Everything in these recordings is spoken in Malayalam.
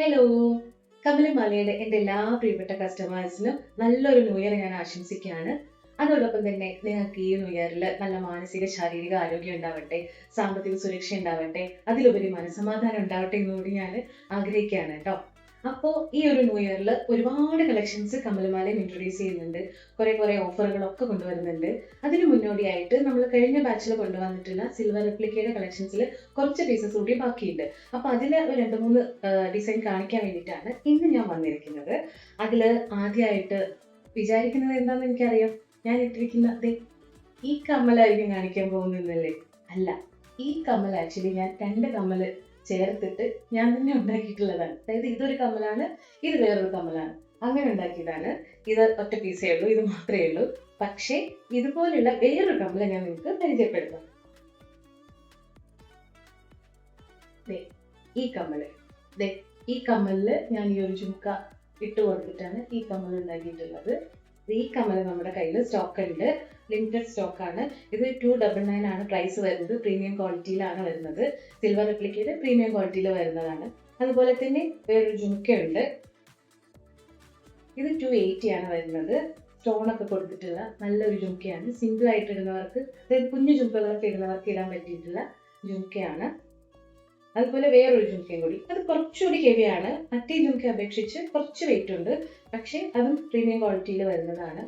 ഹലോ! കമലമാലയുടെ എൻ്റെ എല്ലാ പ്രിയപ്പെട്ട കസ്റ്റമേഴ്സിനും നല്ലൊരു ന്യൂ ഇയർ ഞാൻ ആശംസിക്കുകയാണ്. അതോടൊപ്പം തന്നെ നിങ്ങൾക്ക് ഈ ന്യൂ ഇയറിൽ നല്ല മാനസിക, ശാരീരിക ആരോഗ്യം ഉണ്ടാവട്ടെ, സാമ്പത്തിക സുരക്ഷ ഉണ്ടാവട്ടെ, അതിലുപരി മനസ്സമാധാനം ഉണ്ടാവട്ടെ എന്നുകൂടി ഞാൻ ആഗ്രഹിക്കുകയാണ് കേട്ടോ. അപ്പോൾ ഈ ഒരു ന്യൂ ഇയറിൽ ഒരുപാട് കളക്ഷൻസ് കമലമാലയും ഇൻട്രൊഡ്യൂസ് ചെയ്യുന്നുണ്ട്. കുറേ ഓഫറുകളൊക്കെ കൊണ്ടുവരുന്നുണ്ട്. അതിന് മുന്നോടിയായിട്ട് നമ്മൾ കഴിഞ്ഞ ബാച്ചിൽ കൊണ്ടുവന്നിട്ടുള്ള സിൽവർ റെപ്ലിക്കയുടെ കളക്ഷൻസിൽ കുറച്ച് പീസസ് കൂടി ബാക്കിയുണ്ട്. അപ്പോൾ അതിൽ ഒരു 2-3 ഡിസൈൻ കാണിക്കാൻ വേണ്ടിയിട്ടാണ് ഇന്ന് ഞാൻ വന്നിരിക്കുന്നത്. അതിൽ ആദ്യമായിട്ട് വിചാരിക്കുന്നത് എന്താണെന്ന് എനിക്കറിയാം. ഞാൻ ഇട്ടിരിക്കുന്ന ഈ കമ്മലായിരിക്കും കാണിക്കാൻ പോകുന്നല്ലേ? അല്ല, ഈ കമ്മൽ ആക്ച്വലി ഞാൻ 2 കമ്മൽ ചേർത്തിട്ട് ഞാൻ തന്നെ ഉണ്ടാക്കിയിട്ടുള്ളതാണ്. അതായത് ഇതൊരു കമ്മലാണ്, ഇത് വേറൊരു കമ്മലാണ്. അങ്ങനെ ഉണ്ടാക്കിയതാണ്. ഇത് ഒറ്റ പീസേ ഉള്ളൂ, ഇത് മാത്രമേ ഉള്ളൂ. പക്ഷേ ഇതുപോലുള്ള വേറൊരു കമ്മൽ ഞാൻ നിങ്ങൾക്ക് പരിചയപ്പെടുത്താം. ഈ കമ്മല്, ഈ കമ്മലില് ഞാൻ ഈ ഒരു ജുംക്ക ഇട്ട് കൊടുത്തിട്ടാണ് ഈ കമ്മൽ ഉണ്ടാക്കിയിട്ടുള്ളത്. ഈ കമ്മൽ നമ്മുടെ കയ്യിൽ സ്റ്റോക്ക് ഉണ്ട്, ലിമിറ്റഡ് സ്റ്റോക്ക് ആണ്. ഇത് 299 ആണ് പ്രൈസ് വരുന്നത്. പ്രീമിയം ക്വാളിറ്റിയിലാണ് വരുന്നത്. സിൽവർ റെപ്ലിക്കയുടെ പ്രീമിയം ക്വാളിറ്റിയിൽ വരുന്നതാണ്. അതുപോലെ തന്നെ വേറൊരു ജുംക്കയുണ്ട്. ഇത് 280 ആണ് വരുന്നത്. സ്റ്റോണൊക്കെ കൊടുത്തിട്ടുള്ള നല്ലൊരു ജുംക്കയാണ്. സിമ്പിൾ ആയിട്ട് ഇടുന്നവർക്ക്, അതായത് കുഞ്ഞു ജുംക്കകളൊക്കെ ഇടുന്നവർക്ക് ഇടാൻ പറ്റിയിട്ടുള്ള ജുംക്കയാണ്. അതുപോലെ വേറൊരു ജുംക്കയും കൂടി, അത് കുറച്ചുകൂടി ഹെവിയാണ്. മറ്റേ ജുംക്ക അപേക്ഷിച്ച് കുറച്ച് വെയിറ്റ് ഉണ്ട്, പക്ഷേ അതും പ്രീമിയം ക്വാളിറ്റിയിൽ വരുന്നതാണ്.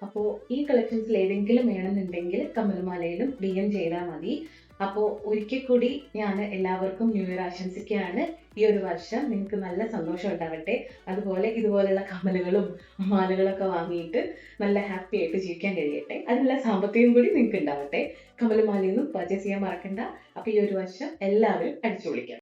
അപ്പോൾ ഈ കളക്ഷൻസിൽ ഏതെങ്കിലും വേണമെന്നുണ്ടെങ്കിൽ കമലമാലയിലും DM ചെയ്താൽ മതി. അപ്പോൾ ഒരിക്കൽ കൂടി ഞാൻ എല്ലാവർക്കും ന്യൂ ഇയർ ആശംസിക്കുകയാണ്. ഈ ഒരു വർഷം നിങ്ങൾക്ക് നല്ല സന്തോഷം ഉണ്ടാവട്ടെ. അതുപോലെ ഇതുപോലെയുള്ള കമ്മലുകളും മാലകളൊക്കെ വാങ്ങിയിട്ട് നല്ല ഹാപ്പി ആയിട്ട് ജീവിക്കാൻ കഴിയട്ടെ. അതിനുള്ള സാമ്പത്തികം കൂടി നിങ്ങൾക്ക് ഉണ്ടാവട്ടെ. കമലമാലയൊന്നും പർച്ചേസ് ചെയ്യാൻ മറക്കണ്ട. അപ്പോൾ ഈ ഒരു വർഷം എല്ലാവരും അടിച്ചു പൊളിക്കാം.